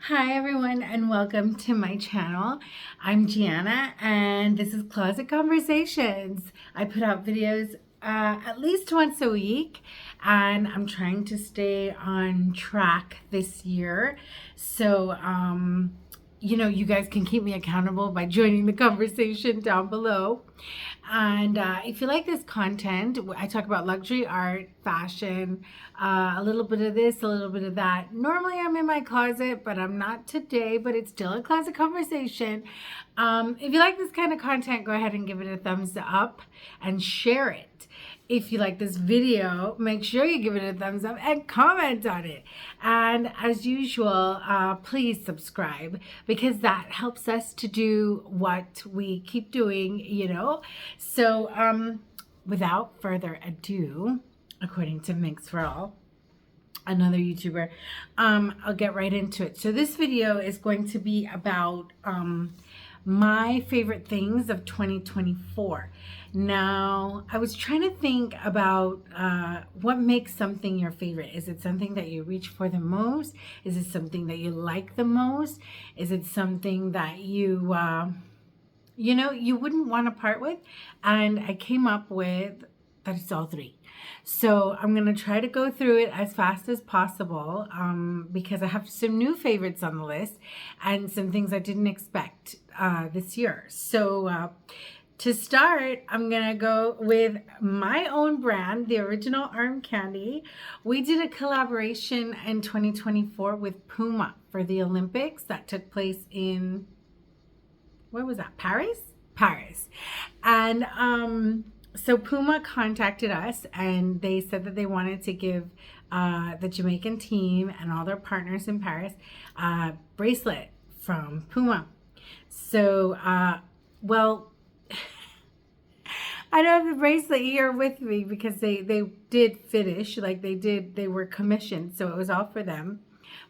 Hi everyone and welcome to my channel. I'm Gianna and this is Closet Conversations. I put out videos at least once a week and I'm trying to stay on track this year. So, you guys can keep me accountable by joining the conversation down below. And if you like this content, I talk about luxury art, fashion, a little bit of this, a little bit of that. Normally I'm in my closet, but I'm not today, but it's still a closet conversation. If you like this kind of content, go ahead and give it a thumbs up and share it. If you like this video, make sure you give it a thumbs up and comment on it. And as usual, please subscribe because that helps us to do what we keep doing. So without further ado, according to Mix for All, another YouTuber, I'll get right into it. So this video is going to be about my favorite things of 2024. Now, I was trying to think about what makes something your favorite. Is it something that you reach for the most? Is it something that you like the most? Is it something that you wouldn't want to part with? And I came up with that it's all three. So I'm going to try to go through it as fast as possible because I have some new favorites on the list and some things I didn't expect this year. So to start, I'm going to go with my own brand, the Original Arm Candy. We did a collaboration in 2024 with Puma for the Olympics that took place in, where was that? Paris. And so Puma contacted us and they said that they wanted to give the Jamaican team and all their partners in Paris a bracelet from Puma. So, I don't have the bracelet here with me because they did finish, they were commissioned, so it was all for them.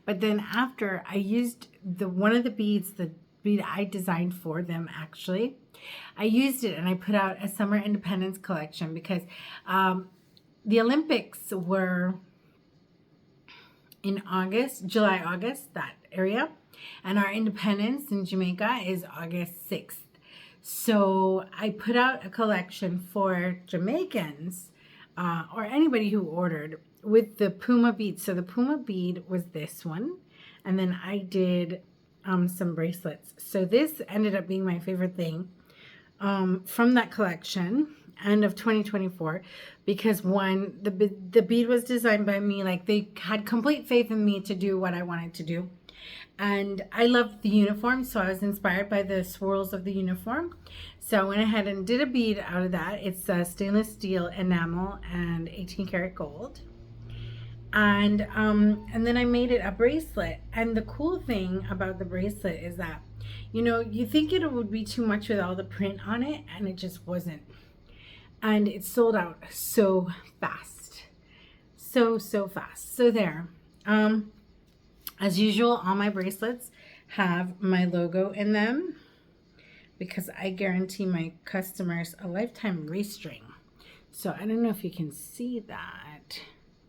But then after, I used one of the beads, the bead I designed for them actually. I used it and I put out a Summer Independence collection because the Olympics were in July, August, that area. And our independence in Jamaica is August 6th. So I put out a collection for Jamaicans or anybody who ordered with the Puma bead. So the Puma bead was this one. And then I did some bracelets. So this ended up being my favorite thing from that collection and of 2024 because one, the bead was designed by me. Like they had complete faith in me to do what I wanted to do. And I loved the uniform, so I was inspired by the swirls of the uniform. So I went ahead and did a bead out of that. It's stainless steel enamel and 18 karat gold. And then I made it a bracelet. And the cool thing about the bracelet is that, you think it would be too much with all the print on it, and it just wasn't. And it sold out so fast. So fast. So there. As usual, all my bracelets have my logo in them because I guarantee my customers a lifetime restring. So I don't know if you can see that,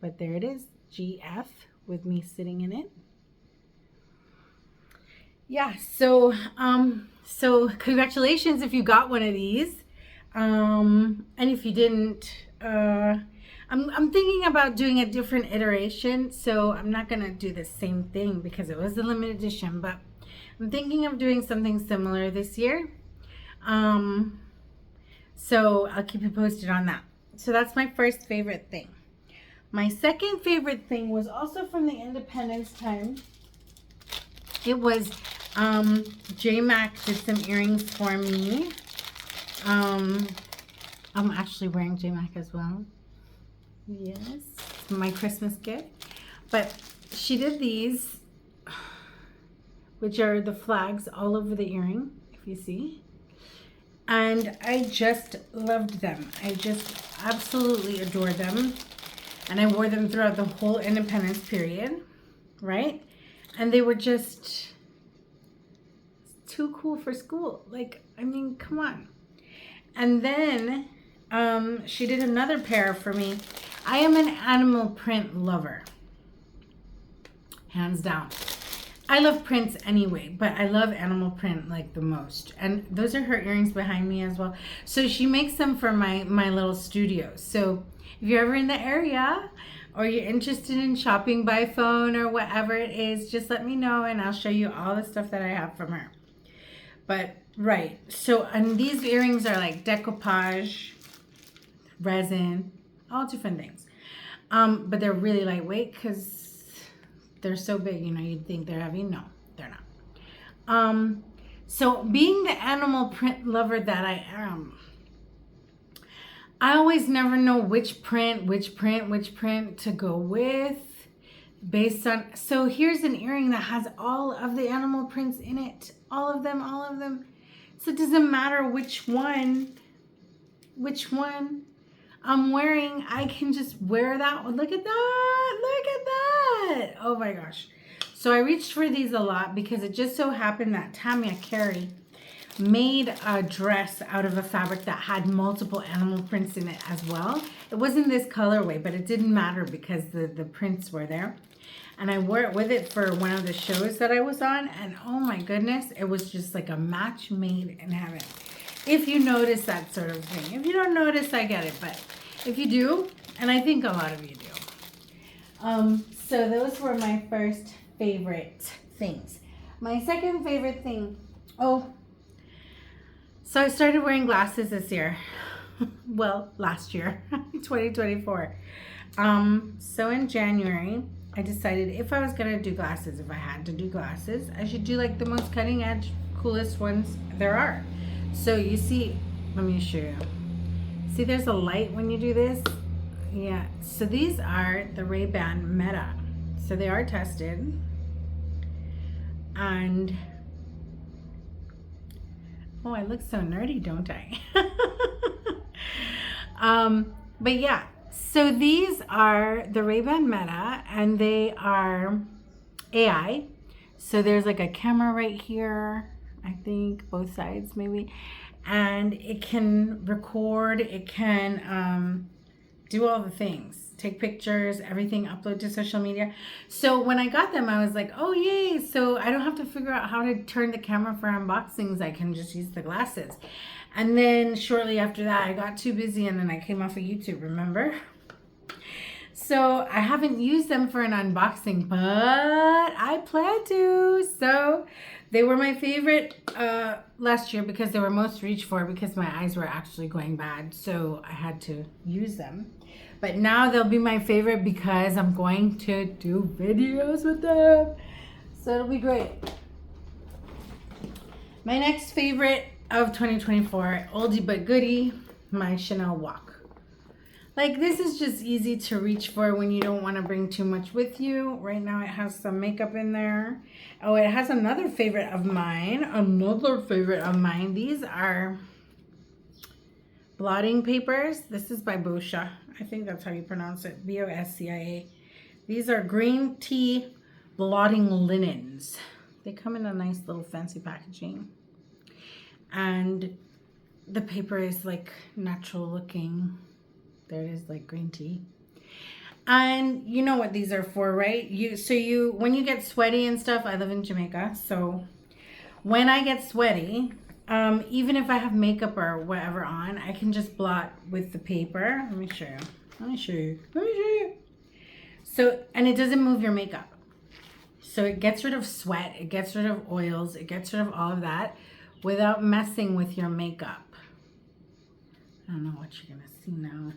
but there it is, GF, with me sitting in it. Yeah, so congratulations if you got one of these. And if you didn't, I'm thinking about doing a different iteration, so I'm not going to do the same thing because it was a limited edition, but I'm thinking of doing something similar this year. So I'll keep you posted on that. So that's my first favorite thing. My second favorite thing was also from the Independence time. It was J Mac did some earrings for me. I'm actually wearing J Mac as well. Yes, my Christmas gift. But she did these, which are the flags all over the earring, if you see. And I just loved them. I just absolutely adore them. And I wore them throughout the whole independence period, right? And they were just too cool for school. Like, I mean, come on. And then she did another pair for me. I am an animal print lover, hands down. I love prints anyway, but I love animal print like the most. And those are her earrings behind me as well. So she makes them for my little studio. So if you're ever in the area or you're interested in shopping by phone or whatever it is, just let me know and I'll show you all the stuff that I have from her. But right, so and these earrings are like decoupage, resin, all different things. But they're really lightweight because they're so big, you know, you'd think they're heavy. No, they're not. So being the animal print lover that I am, I always never know which print to go with based on, so here's an earring that has all of the animal prints in it. All of them. So it doesn't matter which one I'm wearing, I can just wear that one. Look at that. Oh my gosh. So I reached for these a lot because it just so happened that Tamia Carey made a dress out of a fabric that had multiple animal prints in it as well. It wasn't this colorway, but it didn't matter because the prints were there. And I wore it with it for one of the shows that I was on. And oh my goodness, it was just like a match made in heaven. If you notice that sort of thing. If you don't notice, I get it. But if you do, and I think a lot of you do. So those were my first favorite things. My second favorite thing, so I started wearing glasses this year. Well, last year, 2024. So in January, I decided if I was gonna do glasses, if I had to do glasses, I should do like the most cutting edge, coolest ones there are. So you see, let me show you. See, there's a light when you do this. Yeah, so these are the Ray-Ban Meta. So they are tested. And, oh, I look so nerdy, don't I? But yeah, so these are the Ray-Ban Meta and they are AI. So there's like a camera right here, I think, both sides maybe. And it can record, it can do all the things, take pictures, everything, upload to social media. So when I got them, I was like, oh yay, so I don't have to figure out how to turn the camera for unboxings. I can just use the glasses. And then shortly after that, I got too busy and then I came off of YouTube, remember? So I haven't used them for an unboxing, but I plan to. So they were my favorite last year because they were most reached for because my eyes were actually going bad. So I had to use them. But now they'll be my favorite because I'm going to do videos with them. So it'll be great. My next favorite of 2024, oldie but goodie, my Chanel Walk. Like, this is just easy to reach for when you don't want to bring too much with you. Right now it has some makeup in there. Oh, it has another favorite of mine. These are blotting papers. This is by Boscia. I think that's how you pronounce it. Boscia. These are green tea blotting linens. They come in a nice little fancy packaging. And the paper is like natural looking. There it is, like green tea. And you know what these are for, right? When you get sweaty and stuff, I live in Jamaica, so when I get sweaty, even if I have makeup or whatever on, I can just blot with the paper. Let me show you. So, and it doesn't move your makeup. So it gets rid of sweat, it gets rid of oils, it gets rid of all of that without messing with your makeup. I don't know what you're gonna see now,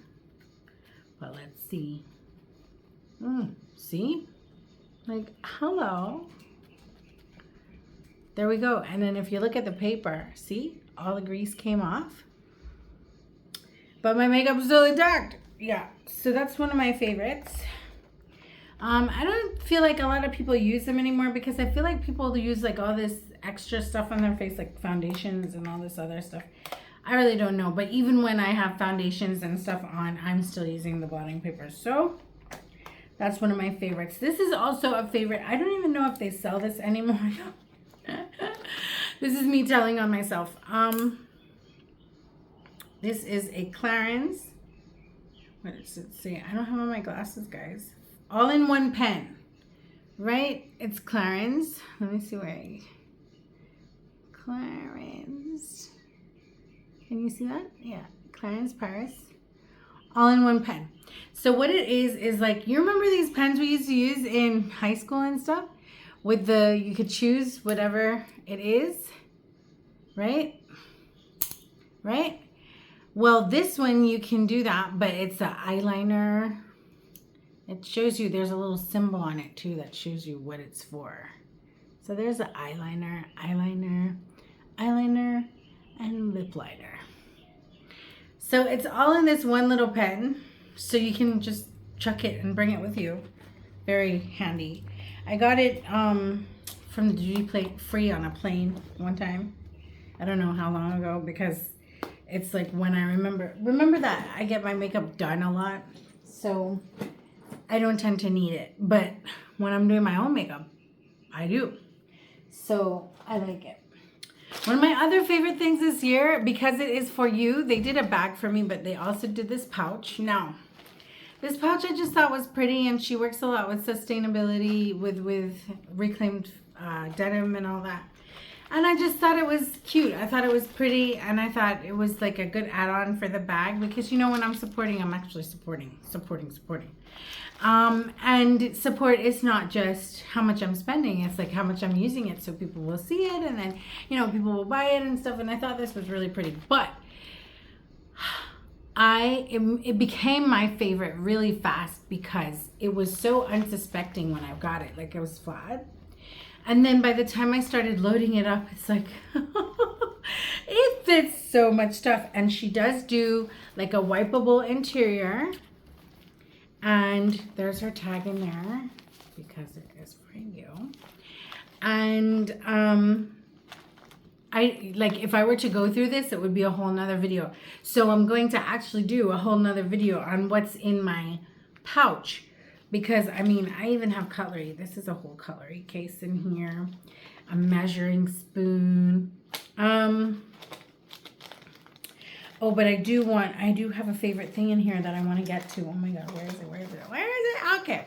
but let's see. See? Like, hello. There we go. And then if you look at the paper, see? All the grease came off. But my makeup's still intact. Yeah. So that's one of my favorites. I don't feel like a lot of people use them anymore because I feel like people use like all this extra stuff on their face, like foundations and all this other stuff. I really don't know. But even when I have foundations and stuff on, I'm still using the blotting paper. So that's one of my favorites. This is also a favorite. I don't even know if they sell this anymore. This is me telling on myself. This is a Clarins. What does it say? I don't have on my glasses, guys. All-in-one pen. right? It's Clarins. Let me see where Clarins. Can you see that? Yeah, Clarins Paris. All in one pen. So what it is like, you remember these pens we used to use in high school and stuff? With you could choose whatever it is, right? Right? Well, this one you can do that, but it's an eyeliner. It shows you, there's a little symbol on it too that shows you what it's for. So there's an eyeliner, and lip liner. So it's all in this one little pen, so you can just chuck it and bring it with you. Very handy. I got it from the duty free on a plane one time. I don't know how long ago, because it's like when I remember that I get my makeup done a lot, so I don't tend to need it. But when I'm doing my own makeup, I do. So I like it. One of my other favorite things this year, because it is for you, they did a bag for me, but they also did this pouch. Now, this pouch I just thought was pretty, and she works a lot with sustainability, with reclaimed denim and all that. And I just thought it was cute. I thought it was pretty, and I thought it was like a good add-on for the bag, because you know, when I'm supporting, I'm actually supporting. And support is not just how much I'm spending, it's like how much I'm using it, so people will see it, and then, you know, people will buy it and stuff. And I thought this was really pretty, but it became my favorite really fast, because it was so unsuspecting when I got it. Like, it was flat, and then by the time I started loading it up, it's like it fits so much stuff. And she does do like a wipeable interior, and there's her tag in there because it is for you. And I like, if I were to go through this, it would be a whole nother video. So I'm going to actually do a whole nother video on what's in my pouch, because I mean, I even have cutlery. This is a whole cutlery case in here, a measuring spoon. Oh, but I do have a favorite thing in here that I want to get to. Oh my God, where is it? Okay.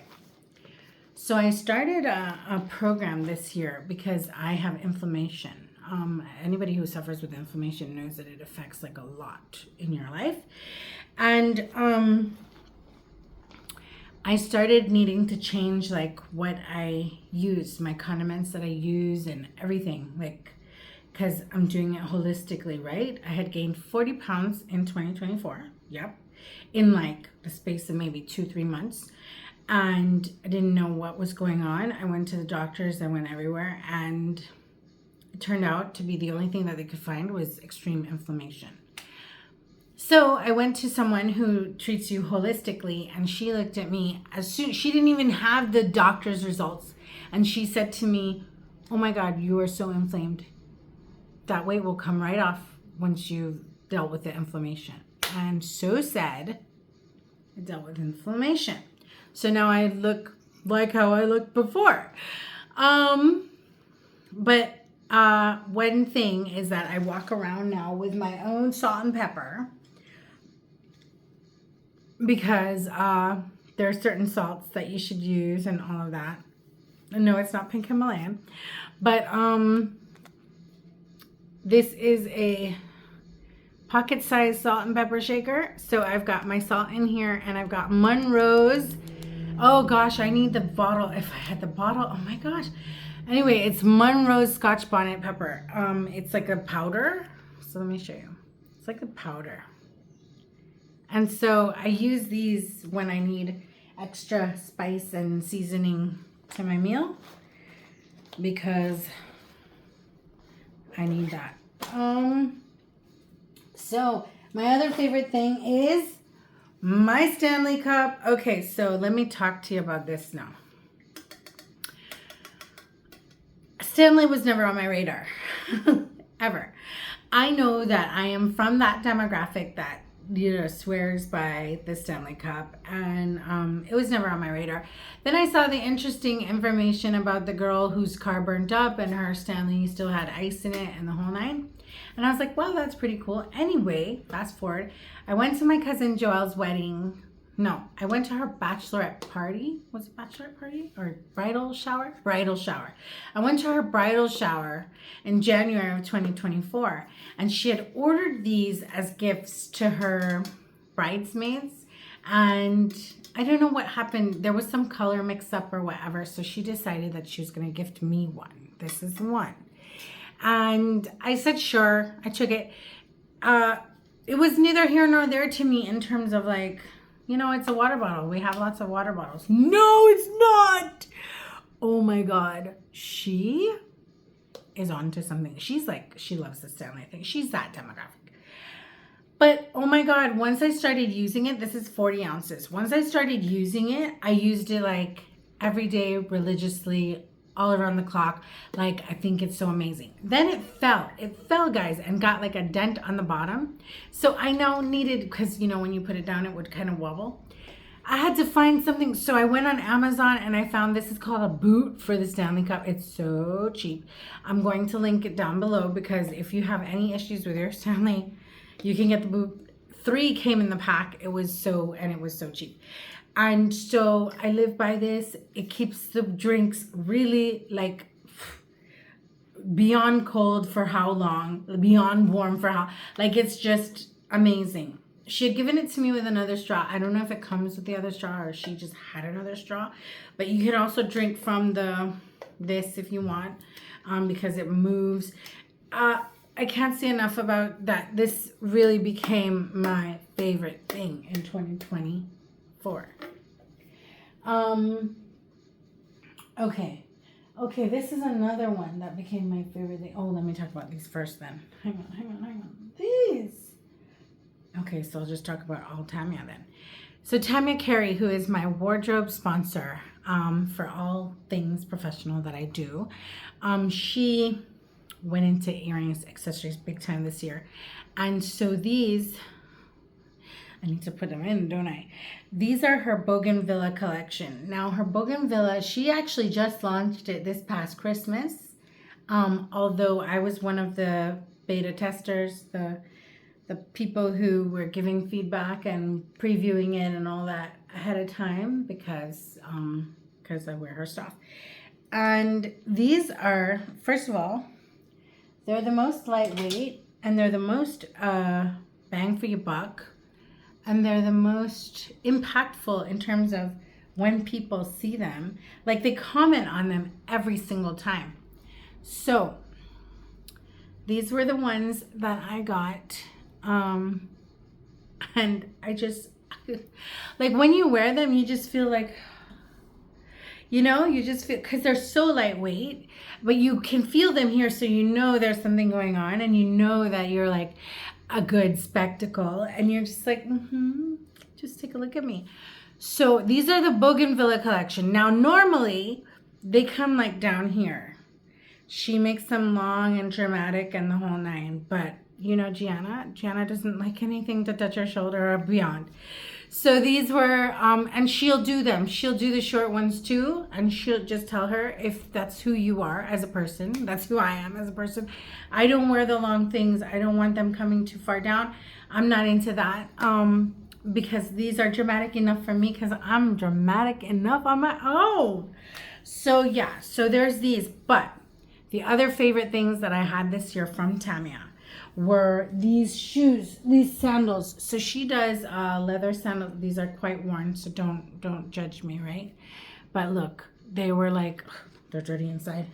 So I started a program this year because I have inflammation. Anybody who suffers with inflammation knows that it affects like a lot in your life. And I started needing to change like what I use, my condiments that I use and everything, like, because I'm doing it holistically, right? I had gained 40 pounds in 2024. Yep. In like the space of maybe 2-3 months. And I didn't know what was going on. I went to the doctors, I went everywhere, and it turned out to be the only thing that they could find was extreme inflammation. So I went to someone who treats you holistically, and she looked at me she didn't even have the doctor's results. And she said to me, "Oh my God, you are so inflamed. That weight will come right off once you've dealt with the inflammation." And so said, I dealt with inflammation. So now I look like how I looked before. But one thing is that I walk around now with my own salt and pepper, because there are certain salts that you should use and all of that. And no, it's not pink Himalayan, but this is a pocket-sized salt and pepper shaker. So I've got my salt in here, and I've got Monroe's. Oh gosh, I need the bottle. If I had the bottle, oh my gosh. Anyway, it's Monroe's Scotch bonnet pepper. It's like a powder. So let me show you. It's like a powder. And so I use these when I need extra spice and seasoning to my meal, because I need that. So my other favorite thing is my Stanley Cup. Okay, so let me talk to you about this now. Stanley was never on my radar, ever. I know that I am from that demographic that, you know, swears by the Stanley Cup, and it was never on my radar. Then I saw the interesting information about the girl whose car burnt up and her Stanley still had ice in it and the whole nine. And I was like, wow, that's pretty cool. Anyway, fast forward, I went to my cousin Joelle's wedding No, I went to her bachelorette party. Was it bachelorette party or bridal shower? Bridal shower. I went to her bridal shower in January of 2024, and she had ordered these as gifts to her bridesmaids. And I don't know what happened. There was some color mix up or whatever, so she decided that she was going to gift me one. This is one. And I said, sure. I took it. It was neither here nor there to me in terms of like, you know, it's a water bottle. We have lots of water bottles. No, it's not. Oh my God. She is onto something. She's like, she loves the Stanley thing. She's that demographic. But oh my God, once I started using it, this is 40 ounces. Once I started using it, I used it like every day religiously, all around the clock. Like, I think it's so amazing. Then it fell guys, and got like a dent on the bottom. So I now needed, because you know, when you put it down, it would kind of wobble. I had to find something. So I went on Amazon and I found this is called a boot for the Stanley Cup. It's so cheap. I'm going to link it down below, because if you have any issues with your Stanley, you can get the boot. 3 came in the pack. It was so cheap. And so I live by this. It keeps the drinks really like beyond cold for how long, beyond warm for how, like it's just amazing. She had given it to me with another straw. I don't know if it comes with the other straw or she just had another straw, but you can also drink from this if you want, because it moves. I can't say enough about that. This really became my favorite thing in 2024. Okay, this is another one that became my favorite thing. Oh, let me talk about these first then. Hang on. These. Okay, so I'll just talk about all Tamia then. So Tamia Carey, who is my wardrobe sponsor for all things professional that I do, she went into earrings, accessories big time this year. And so these, I need to put them in, don't I? These are her Bougainvillea collection. Now her Bougainvillea, she actually just launched it this past Christmas. Although I was one of the beta testers, the people who were giving feedback and previewing it and all that ahead of time, because I wear her stuff. And these are, first of all, they're the most lightweight, and they're the most bang for your buck, and they're the most impactful in terms of when people see them. Like, they comment on them every single time. So these were the ones that I got, and I just like, when you wear them, you just feel like, you know, you just feel, because they're so lightweight, but you can feel them here, so you know there's something going on, and you know that you're like a good spectacle, and you're just like, just take a look at me. So these are the Bougainvillea collection. Now normally they come like down here. She makes them long and dramatic and the whole nine, but you know, Gianna doesn't like anything to touch her shoulder or beyond. So these were, and she'll do them. She'll do the short ones too. And she'll just tell her, if that's who you are as a person, that's who I am as a person. I don't wear the long things. I don't want them coming too far down. I'm not into that. Because these are dramatic enough for me, because I'm dramatic enough on my own. So yeah, so there's these. But the other favorite things that I had this year from Tamia were these shoes, these sandals. So she does leather sandals. These are quite worn, so don't judge me, right? But look, they were like, they're dirty inside.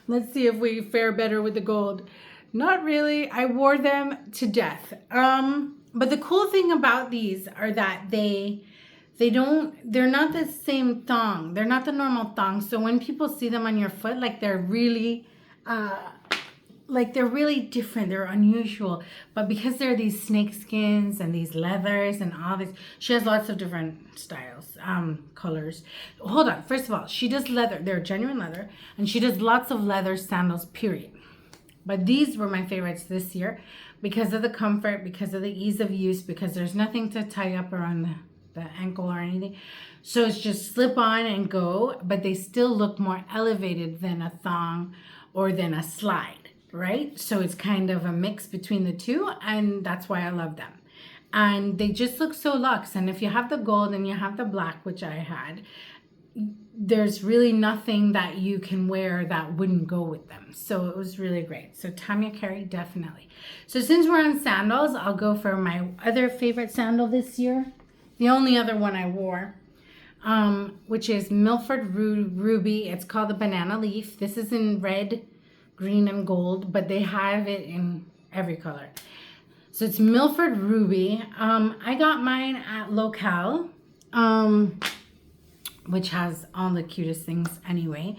Let's see if we fare better with the gold. Not really. I wore them to death. But the cool thing about these are that they're not the same thong. They're not the normal thong. So when people see them on your foot, like they're really different. They're unusual. But because they're these snake skins and these leathers and all this, she has lots of different styles, colors. Hold on. First of all, she does leather. They're genuine leather. And she does lots of leather sandals, period. But these were my favorites this year because of the comfort, because of the ease of use, because there's nothing to tie up around the ankle or anything. So it's just slip on and go, but they still look more elevated than a thong or than a slide, right? So it's kind of a mix between the two, and that's why I love them. and they just look so luxe. And if you have the gold and you have the black, which I had, there's really nothing that you can wear that wouldn't go with them. So it was really great. So Tanya Carey, definitely. So since we're on sandals, I'll go for my other favorite sandal this year. The only other one I wore, which is Milford Ruby. It's called the Banana Leaf. This is in red, green, and gold, but they have it in every color. So it's Milford Ruby. I got mine at Locale, which has all the cutest things anyway.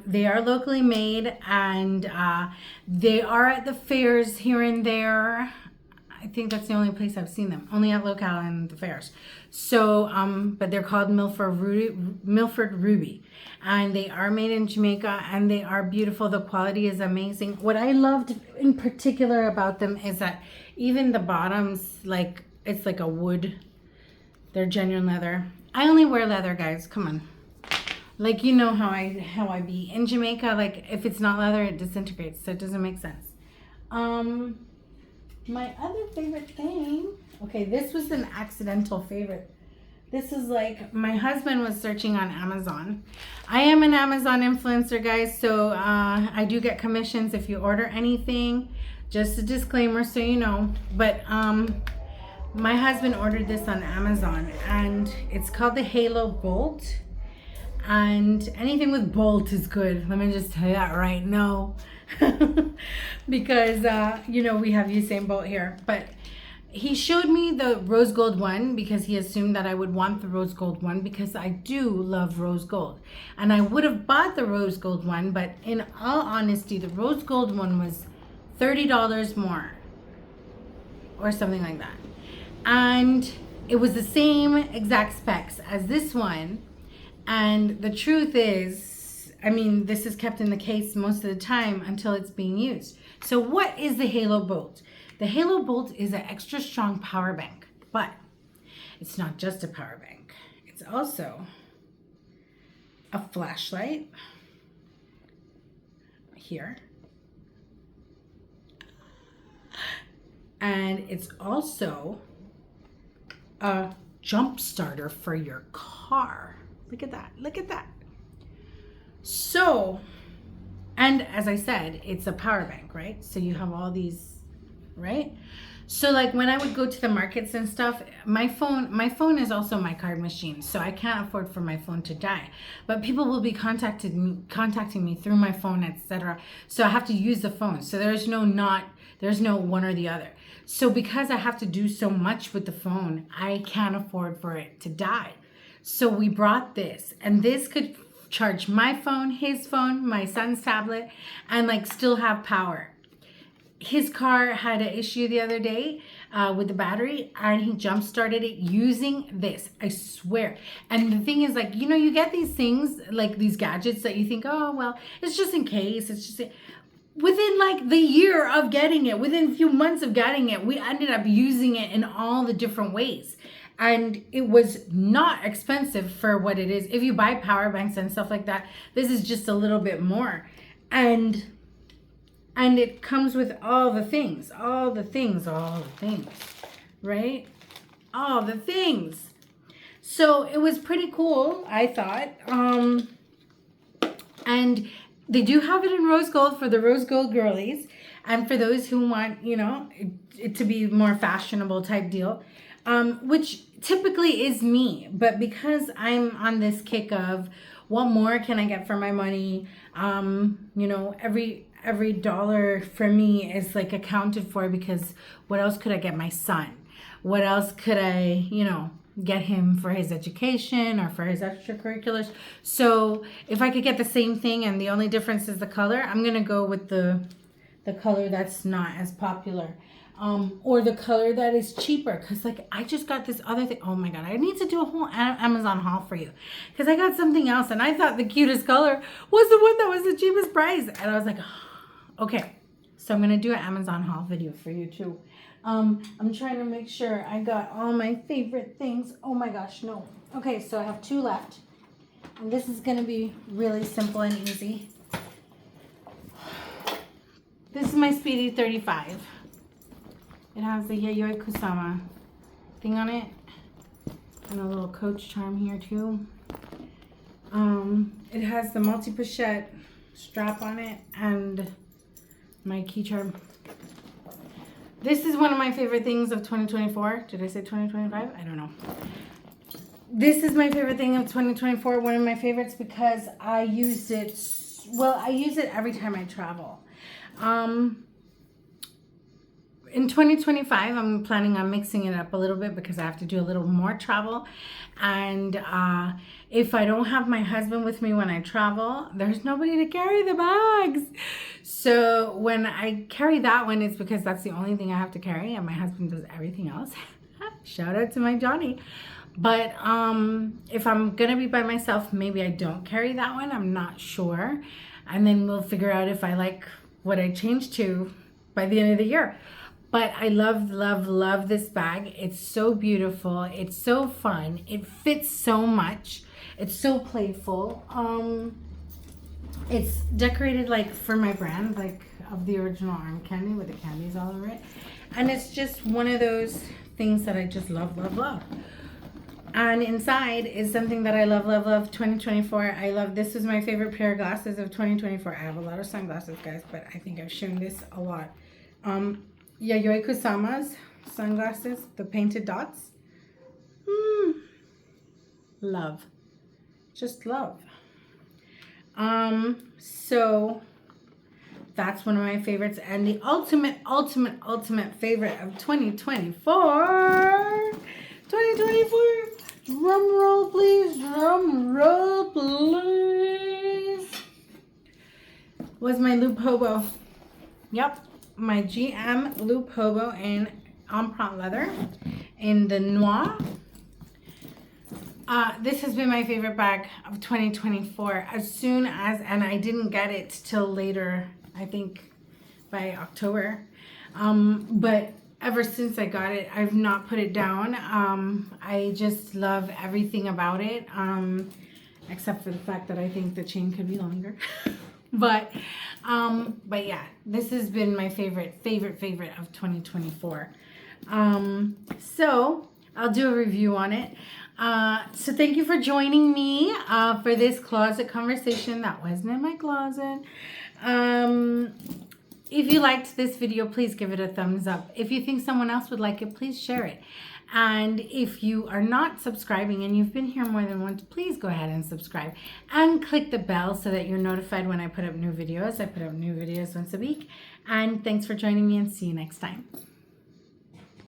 They are locally made, and they are at the fairs here and there. I think that's the only place I've seen them, only at Locale and the fairs. So, but they're called Milford Ruby, and they are made in Jamaica, and they are beautiful. The quality is amazing. What I loved in particular about them is that even the bottoms, like, it's like a wood. They're genuine leather. I only wear leather, guys. Come on. Like, you know how I be. In Jamaica, like, if it's not leather, it disintegrates. So it doesn't make sense. My other favorite thing. Okay, this was an accidental favorite. This is like, my husband was searching on Amazon. I am an Amazon influencer, guys. So I do get commissions if you order anything. Just a disclaimer so you know. But my husband ordered this on Amazon, and it's called the Halo Bolt. And anything with bolt is good. Let me just tell you that right now. Because, you know, we have Usain Bolt here. But he showed me the rose gold one because he assumed that I would want the rose gold one because I do love rose gold. And I would have bought the rose gold one, but in all honesty, the rose gold one was $30 more or something like that. And it was the same exact specs as this one. And the truth is, I mean, this is kept in the case most of the time until it's being used. So what is the Halo Bolt? The Halo Bolt is an extra strong power bank, but it's not just a power bank. It's also a flashlight here. And it's also a jump starter for your car. Look at that. Look at that. So, and as I said, it's a power bank, right? So you have all these, right? So like when I would go to the markets and stuff, my phone is also my card machine. So I can't afford for my phone to die. But people will be contacting me through my phone, etc. So I have to use the phone. So there's no one or the other. So because I have to do so much with the phone, I can't afford for it to die. So we brought this, and this could charge my phone, his phone, my son's tablet, and like still have power. His car had an issue the other day with the battery, and he jump started it using this, I swear. And the thing is, like, you know, you get these things, like these gadgets that you think, oh, well, it's just in case, it's just... Within like the year of getting it, within a few months of getting it, we ended up using it in all the different ways. And it was not expensive for what it is. If you buy power banks and stuff like that, this is just a little bit more. And it comes with all the things, right? All the things. So it was pretty cool, I thought. And they do have it in rose gold for the rose gold girlies. And for those who want, you know, it to be more fashionable type deal. Which typically is me, but because I'm on this kick of what more can I get for my money, you know, every dollar for me is like accounted for, because what else could I get my son? What else could I, you know, get him for his education or for his extracurriculars? So if I could get the same thing and the only difference is the color, I'm gonna go with the color that's not as popular. Or the color that is cheaper, because like I just got this other thing. Oh my god, I need to do a whole Amazon haul for you, because I got something else and I thought the cutest color was the one that was the cheapest price, and I was like, oh, okay, so I'm gonna do an Amazon haul video for you too. I'm trying to make sure I got all my favorite things. Oh my gosh, no. Okay, so I have 2 left, and this is gonna be really simple and easy. This is my Speedy 35. It has the Yayoi Kusama thing on it. And a little Coach charm here too. It has the multi-pochette strap on it and my key charm. This is one of my favorite things of 2024. Did I say 2025? I don't know. This is my favorite thing of 2024. One of my favorites because I use it, well, I use it every time I travel. In 2025, I'm planning on mixing it up a little bit because I have to do a little more travel. And if I don't have my husband with me when I travel, there's nobody to carry the bags. So when I carry that one, it's because that's the only thing I have to carry, and my husband does everything else. Shout out to my Johnny. But if I'm gonna be by myself, maybe I don't carry that one. I'm not sure. And then we'll figure out if I like what I changed to by the end of the year. But I love, love, love this bag. It's so beautiful. It's so fun. It fits so much. It's so playful. It's decorated like for my brand, like of the original arm candy with the candies all over it. And it's just one of those things that I just love, love, love. And inside is something that I love, love, love 2024. I love, this was my favorite pair of glasses of 2024. I have a lot of sunglasses, guys, but I think I've shown this a lot. Yayoi Kusama's sunglasses, the painted dots. Love. Just love. So that's one of my favorites, and the ultimate favorite of 2024. 2024. Drum roll, please. Drum roll, please. Was my loop hobo. Yep. My GM loop hobo in empreinte leather in the noir. This has been my favorite bag of 2024 as soon as, and I didn't get it till later, I think by October, but ever since I got it, I've not put it down. I just love everything about it, except for the fact that I think the chain could be longer. But yeah, this has been my favorite of 2024. So I'll do a review on it. So thank you for joining me for this closet conversation that wasn't in my closet. If you liked this video, please give it a thumbs up. If you think someone else would like it, please share it. And if you are not subscribing and you've been here more than once, please go ahead and subscribe and click the bell so that you're notified when I put up new videos. I put up new videos once a week. And thanks for joining me, and see you next time.